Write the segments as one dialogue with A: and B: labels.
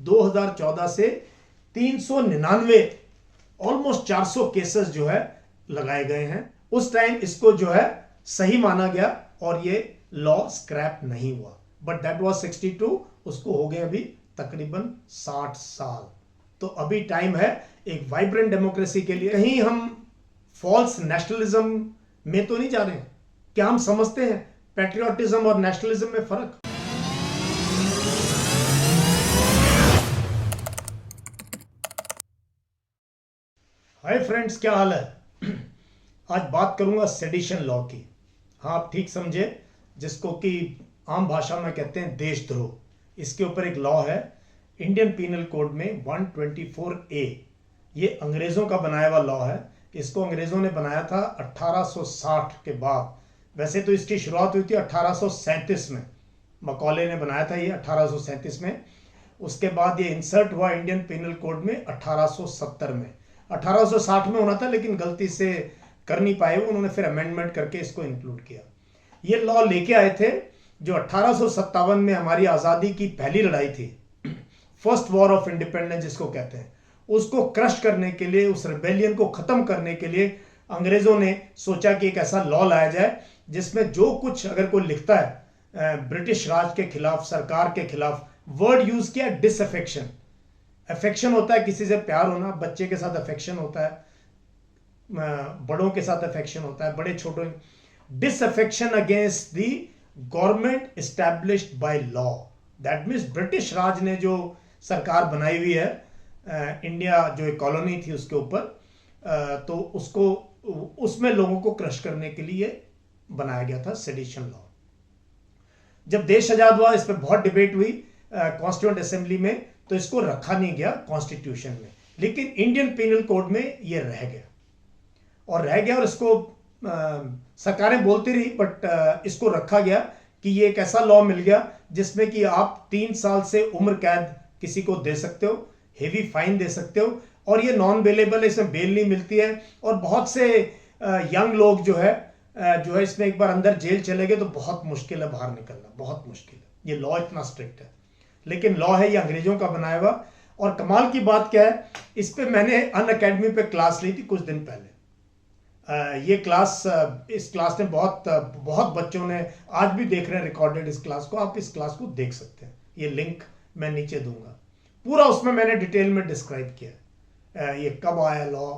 A: 2014 से 399 almost 400 cases जो है लगाए गए हैं। उस टाइम इसको जो है सही माना गया और ये लॉ स्क्रैप नहीं हुआ, बट दैट वाज 62, उसको हो गए अभी तकरीबन 60 साल। तो अभी टाइम है एक वाइब्रेंट डेमोक्रेसी के लिए। कहीं हम फॉल्स नेशनलिज्म में तो नहीं जा रहे हैं? क्या हम समझते हैं पैट्रियोटिज्म और नेशनलिज्म में फर्क? हाय फ्रेंड्स, क्या हाल है? आज बात करूंगा सेडिशन लॉ की। हाँ, आप ठीक समझे, जिसको कि आम भाषा में कहते हैं देशद्रोह। इसके ऊपर एक लॉ है इंडियन पीनल कोड में 124A। ये अंग्रेजों का बनाया हुआ लॉ है। इसको अंग्रेजों ने बनाया था 1860 के बाद। वैसे तो इसकी शुरुआत हुई थी 1837 में, मकौले ने बनाया था ये 1837 में। उसके बाद ये इंसर्ट हुआ इंडियन पीनल कोड में 1870 में। 1860 में होना था लेकिन गलती से कर नहीं पाए, उन्होंने फिर अमेंडमेंट करके इसको इंक्लूड किया। ये लॉ लेके आए थे जो 1857 में हमारी आज़ादी की पहली लड़ाई थी, फर्स्ट वॉर ऑफ इंडिपेंडेंस जिसको कहते हैं, उसको क्रश करने के लिए, उस रिबेलियन को खत्म करने के लिए अंग्रेजों ने सोचा कि एक ऐसा लॉ लाया जाए जिसमें जो कुछ अगर कोई लिखता है ब्रिटिश राज के खिलाफ, सरकार के खिलाफ, वर्ड यूज किया डिसअफेक्शन। अफेक्शन होता है किसी से प्यार होना, बच्चे के साथ अफेक्शन होता है, बड़ों के साथ अफेक्शन होता है, बड़े छोटों। Disaffection against the government established by law. That means British Raj ने जो सरकार बनाई हुई है इंडिया जो एक कॉलोनी थी उसके ऊपर, तो उसको उसमें लोगों को क्रश करने के लिए बनाया गया था सेडिशन लॉ। जब देश आजाद हुआ इस पर बहुत डिबेट हुई कॉन्स्टिट्यूएंट असेंबली में, तो इसको रखा नहीं गया कॉन्स्टिट्यूशन में, लेकिन इंडियन पीनल कोड में ये रह गया और इसको सरकारें बोलती रही, बट इसको रखा गया कि ये एक ऐसा लॉ मिल गया जिसमें कि आप 3 साल से उम्र कैद किसी को दे सकते हो, हेवी फाइन दे सकते हो, और ये नॉन बेलेबल है, इसमें बेल नहीं मिलती है। और बहुत से यंग लोग जो है इसमें एक बार अंदर जेल चले गए तो बहुत मुश्किल है बाहर निकलना, बहुत मुश्किल है। ये लॉ इतना स्ट्रिक्ट है, लेकिन लॉ है ये अंग्रेजों का बनाया हुआ। और कमाल की बात क्या है, इस पे मैंने अनअकैडमी पे क्लास ली थी कुछ दिन पहले। इस क्लास ने बहुत बच्चों ने, आज भी देख रहे हैं रिकॉर्डेड इस क्लास को, आप इस क्लास को देख सकते हैं, ये लिंक मैं नीचे दूंगा। पूरा उसमें मैंने डिटेल में डिस्क्राइब किया ये कब आया लॉ।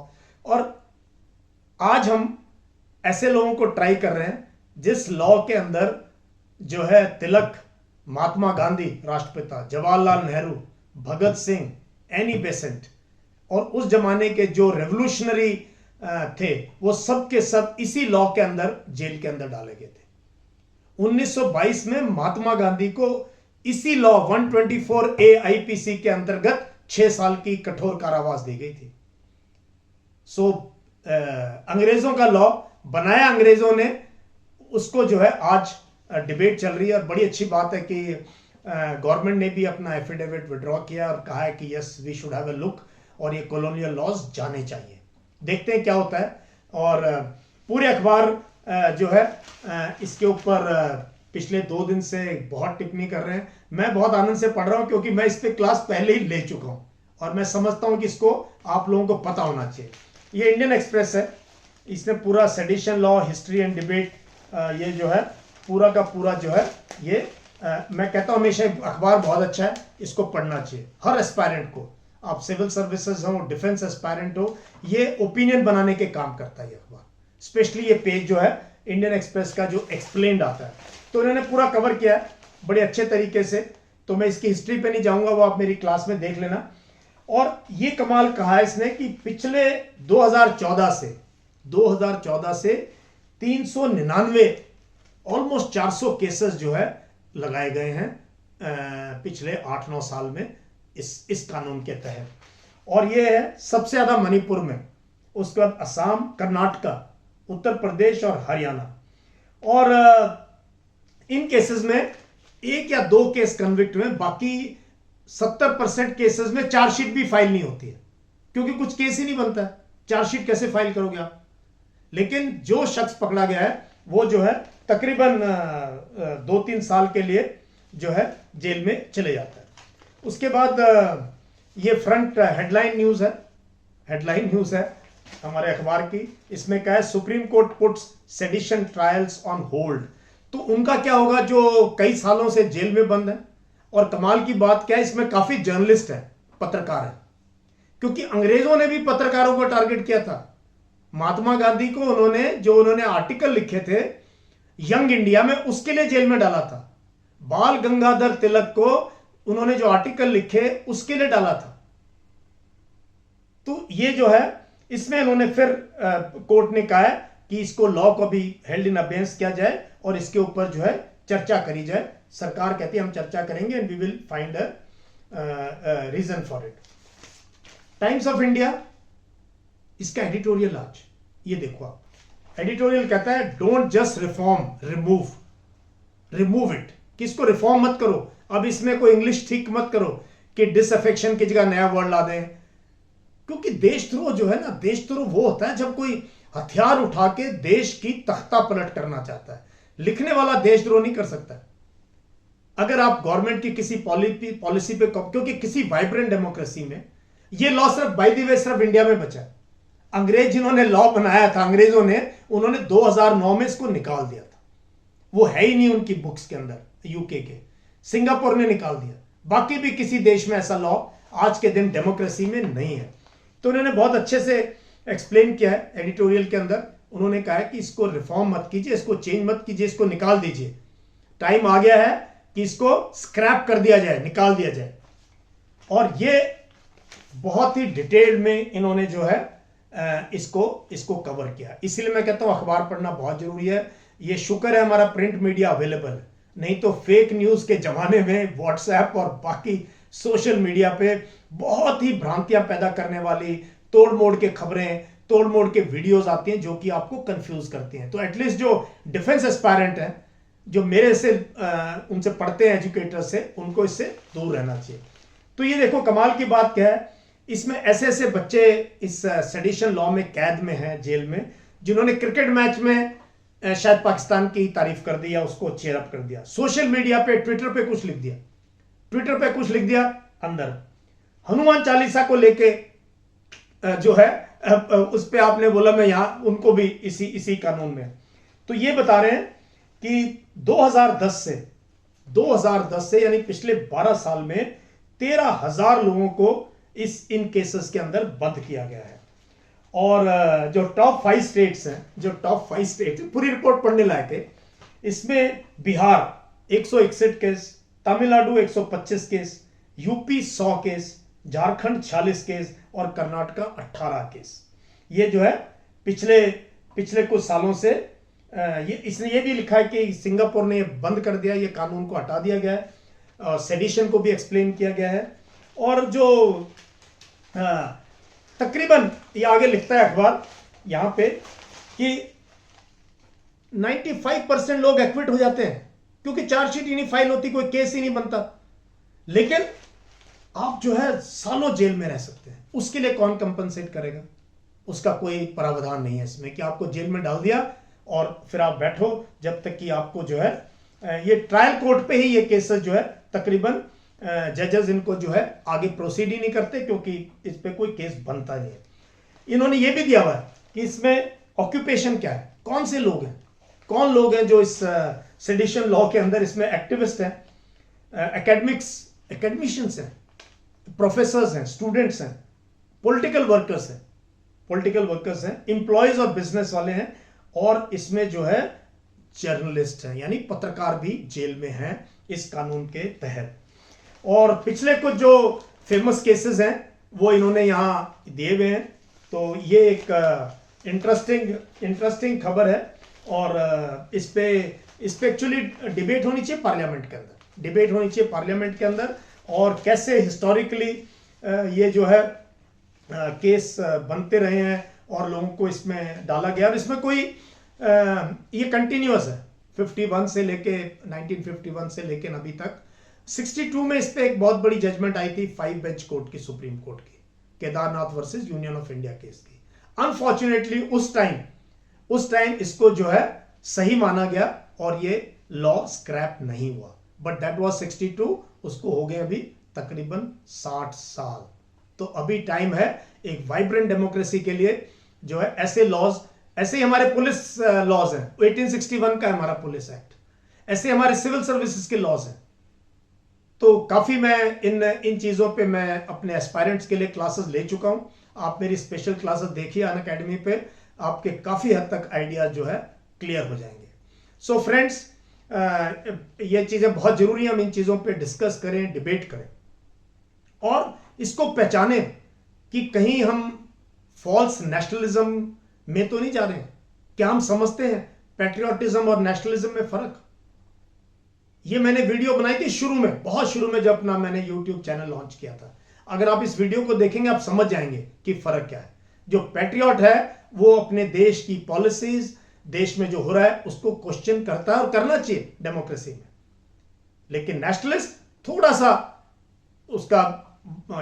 A: और आज हम ऐसे लोगों को ट्राई कर रहे हैं जिस लॉ के अंदर जो है तिलक, महात्मा गांधी राष्ट्रपिता, जवाहरलाल नेहरू, भगत सिंह, एनी बेसेंट और उस जमाने के जो रेवोल्यूशनरी थे, वो सब के सब इसी लॉ के अंदर जेल के अंदर डाले गए थे। 1922 में महात्मा गांधी को इसी लॉ 124A आईपीसी के अंतर्गत 6 साल की कठोर कारावास दी गई थी। सो अंग्रेजों का लॉ बनाया अंग्रेजों ने, उसको जो है आज डिबेट चल रही है। और बड़ी अच्छी बात है कि गवर्नमेंट ने भी अपना एफिडेविट विड्रॉ किया और कहा है कि yes we should have a look, और ये कॉलोनियल लॉज जाने चाहिए। देखते हैं क्या होता है। और पूरे अखबार जो है इसके ऊपर पिछले 2 दिन से बहुत टिप्पणी कर रहे हैं। मैं बहुत आनंद से पढ़ रहा हूं क्योंकि मैं इस पे क्लास पहले ही ले चुका हूं और मैं समझता हूं कि इसको आप लोगों को पता होना चाहिए। ये इंडियन एक्सप्रेस है, इसने पूरा sedition law history and debate, ये जो है पूरा का पूरा जो है ये मैं कहता हूं हमेशा अखबार बहुत अच्छा है, इसको पढ़ना चाहिए हर एस्पायरेंट को। आप सिविल सर्विसेज हो, डिफेंस एस्पायरेंट हो, ये ओपिनियन बनाने के काम करता है ये अखबार। स्पेशली ये पेज जो है इंडियन एक्सप्रेस का जो एक्सप्लेन्ड आता है, तो इन्होंने पूरा कवर किया है बड़े अच्छे तरीके से। तो मैं इसकी हिस्ट्री पे नहीं जाऊंगा, वो आप मेरी क्लास में देख लेना। और ये कमाल कहा है इसने कि पिछले 2014 से 399 ऑलमोस्ट 400 केसेस जो है लगाए गए हैं पिछले 8-9 साल में इस कानून के तहत। और ये है सबसे ज्यादा मणिपुर में, उसके बाद असम, कर्नाटका, उत्तर प्रदेश और हरियाणा। और इन केसेस में 1 या 2 केस कन्विक्ट हुए, बाकी 70% केसेस में चार्जशीट भी फाइल नहीं होती है, क्योंकि कुछ केस ही नहीं बनता है, चार्जशीट कैसे फाइल करोगे आप। लेकिन जो शख्स पकड़ा गया है वो जो है तकरीबन 2-3 साल के लिए जो है जेल में चले जाता है। उसके बाद ये फ्रंट हेडलाइन न्यूज़ है हमारे अखबार की। इसमें क्या है, supreme court puts sedition trials on hold. तो उनका क्या होगा जो कई सालों से जेल में बंद है। और कमाल की बात क्या है, इसमें काफी जर्नलिस्ट है, पत्रकार है, क्योंकि अंग्रेजों ने भी पत्रकारों को टारगेट किया था। महात्मा गांधी को उन्होंने आर्टिकल लिखे थे यंग इंडिया में, उसके लिए जेल में डाला था। बाल गंगाधर तिलक को उन्होंने जो आर्टिकल लिखे उसके लिए डाला था। तो ये जो है, इसमें उन्होंने फिर कोर्ट ने कहा है कि इसको लॉ को भी हेल्ड इन अबेंस किया जाए और इसके ऊपर जो है चर्चा करी जाए। सरकार कहती है हम चर्चा करेंगे and we will find a reason for it. Times of India, इसका एडिटोरियल आज ये देखो आप, एडिटोरियल कहता है don't just reform, remove it. किसको रिफॉर्म मत करो, अब इसमें कोई इंग्लिश ठीक मत करो कि डिसअफेक्शन की जगह नया वर्ड ला दें। क्योंकि देशद्रोह जो है ना, देशद्रोह वो होता है जब कोई हथियार उठा के देश की तख्ता पलट करना चाहता है। लिखने वाला देशद्रोह नहीं कर सकता। अगर आप गवर्नमेंट की किसी पॉलिसी पे, क्योंकि किसी वाइब्रेंट डेमोक्रेसी में ये लॉ सिर्फ बाय द वे सिर्फ इंडिया में बचा है। अंग्रेज जिन्होंने लॉ बनाया था, अंग्रेजों ने, उन्होंने 2009 में इसको निकाल दिया था। वो है ही नहीं उनकी बुक्स के अंदर। यूके के, सिंगापुर ने निकाल दिया। बाकी भी किसी देश में ऐसा लॉ आज के दिन डेमोक्रेसी में नहीं है। तो उन्होंने बहुत अच्छे से एक्सप्लेन किया है एडिटोरियल के अंदर। उन्होंने कहा है कि इसको रिफॉर्म मत कीजिए, इसको चेंज मत कीजिए, इसको निकाल दीजिए। टाइम आ गया है कि इसको स्क्रैप कर दिया जाए, निकाल दिया जाए। और ये बहुत ही डिटेल में इन्होंने जो है इसको कवर किया। इसीलिए मैं कहता हूं अखबार पढ़ना बहुत जरूरी है। ये शुक्र है हमारा प्रिंट मीडिया अवेलेबल है, नहीं तो फेक न्यूज के जमाने में व्हाट्सएप और बाकी सोशल मीडिया पे बहुत ही भ्रांतियां पैदा करने वाली तोड़ मोड़ के खबरें, तोड़ मोड़ के वीडियोस आती हैं जो कि आपको कंफ्यूज करती हैं। तो एटलीस्ट जो डिफेंस एस्पायरेंट हैं, जो मेरे से उनसे पढ़ते हैं एजुकेटर से, उनको इससे दूर रहना चाहिए। तो ये देखो कमाल की बात क्या है, इसमें ऐसे ऐसे बच्चे इस सेडिशन लॉ में कैद में हैं, जेल में, जिन्होंने क्रिकेट मैच में शायद पाकिस्तान की तारीफ कर दी या उसको चेयरअप कर दिया, सोशल मीडिया पे, ट्विटर पे कुछ लिख दिया, अंदर हनुमान चालीसा को लेके जो है उस पे आपने बोला मैं यहां उनको भी इसी कानून में। तो ये बता रहे हैं कि 2010 से यानी पिछले 12 साल में 13,000 लोगों को इन केसेस के अंदर बंद किया गया है। और जो टॉप 5 स्टेट्स हैं, पूरी रिपोर्ट पढ़ने लायक है। इसमें Bihar 161 case, Tamil Nadu 125 case, UP 100 case, Jharkhand 46 case और कर्नाटका 18 केस। ये जो है पिछले कुछ सालों से इसने ये भी लिखा है कि सिंगापुर ने बंद कर दिया, ये कानून को हटा दिया गया है। सेडिशन को भी एक्सप्लेन किया गया है। और जो तकरीबन ये आगे लिखता है अखबार यहां पे कि 95% लोग एक्विट हो जाते हैं, क्योंकि चार्जशीट ही नहीं फाइल होती, कोई केस ही नहीं बनता। लेकिन आप जो है सालों जेल में रह सकते हैं। उसके लिए कौन कंपनसेट करेगा? उसका कोई प्रावधान नहीं है इसमें कि आपको जेल में डाल दिया और फिर आप बैठो जब तक कि आपको जो है ये ट्रायल कोर्ट पे ही ये केसेस जो है तकरीबन जजेस इनको जो है आगे प्रोसीड ही नहीं करते, क्योंकि इस पे कोई केस बनता नहीं है। इन्होंने ये भी दिया हुआ है कि इसमें ऑक्यूपेशन क्या है, कौन लोग हैं जो इस सेडिशन लॉ के अंदर इसमें एक्टिविस्ट हैं, एकेडमिशियंस हैं, प्रोफेसर्स हैं, स्टूडेंट्स हैं, पॉलिटिकल वर्कर्स हैं, एम्प्लॉयज और बिजनेस वाले हैं, और इसमें जो है जर्नलिस्ट हैं, यानी पत्रकार भी जेल में हैं इस कानून के तहत। और पिछले कुछ जो फेमस केसेस हैं वो इन्होंने यहां दिए हुए हैं। तो ये एक इंटरेस्टिंग खबर है। और इस पे एक्चुअली डिबेट होनी चाहिए पार्लियामेंट के अंदर, और कैसे हिस्टोरिकली ये जो है केस बनते रहे हैं और लोगों को इसमें डाला गया। और इसमें कोई ये कंटिन्यूअस है 1951 से लेके अभी तक। 62 में इस पे एक बहुत बड़ी जजमेंट आई थी 5 बेंच कोर्ट की, सुप्रीम कोर्ट की, Kedarnath versus union of India case की। अनफॉर्चुनेटली उस टाइम इसको जो है सही माना गया और ये लॉ स्क्रैप नहीं हुआ। बट दैट वाज 62, उसको हो गए अभी तकरीबन 60 साल। तो अभी टाइम है एक वाइब्रेंट डेमोक्रेसी के लिए, जो है ऐसे लॉज, ऐसे ही हमारे पुलिस लॉज हैं, 1861 का हमारा पुलिस एक्ट, ऐसे हमारे सिविल सर्विसेज के लॉज हैं। तो काफी मैं इन चीजों पे मैं अपने एस्पायरेंट्स के लिए क्लासेस ले चुका हूं। आप मेरी स्पेशल क्लासेस देखिए अनअकैडमी पे, आपके काफी हद तक आइडिया जो है क्लियर हो जाएंगे। सो फ्रेंड्स, ये चीजें बहुत जरूरी है, हम इन चीजों पे डिस्कस करें, डिबेट करें और इसको पहचानें कि कहीं हम फॉल्स नेशनलिज्म में तो नहीं जा रहे हैं। क्या हम समझते हैं पैट्रियोटिज्म और नेशनलिज्म में फर्क? ये मैंने वीडियो बनाई थी शुरू में, बहुत शुरू में, जब अपना मैंने यूट्यूब चैनल लॉन्च किया था। अगर आप इस वीडियो को देखेंगे आप समझ जाएंगे कि फर्क क्या है। जो पैट्रियट है वो अपने देश की पॉलिसीज, देश में जो हो रहा है उसको क्वेश्चन करता है और करना चाहिए डेमोक्रेसी में। लेकिन नेशनलिस्ट थोड़ा सा उसका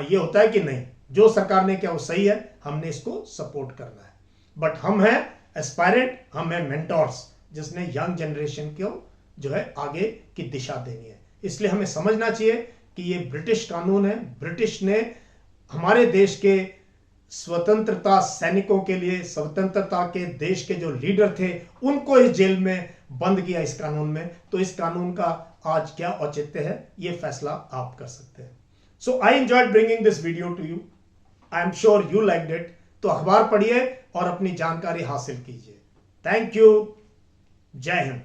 A: ये होता है कि नहीं, जो सरकार ने किया वो सही है, हमने इसको सपोर्ट करना है। बट हम हैं एस्पायरेंट, हम हैं मेंटोर्स, जिसने यंग जनरेशन को जो है आगे की दिशा देनी है। इसलिए हमें समझना चाहिए कि ये ब्रिटिश कानून है। ब्रिटिश ने हमारे देश के स्वतंत्रता सैनिकों के लिए, स्वतंत्रता के देश के जो लीडर थे, उनको इस जेल में बंद किया इस कानून में। तो इस कानून का आज क्या औचित्य है, ये फैसला आप कर सकते हैं। So I enjoyed bringing this video to you, I am sure you liked it. तो अखबार पढ़िए और अपनी जानकारी हासिल कीजिए। थैंक यू, जय हिंद।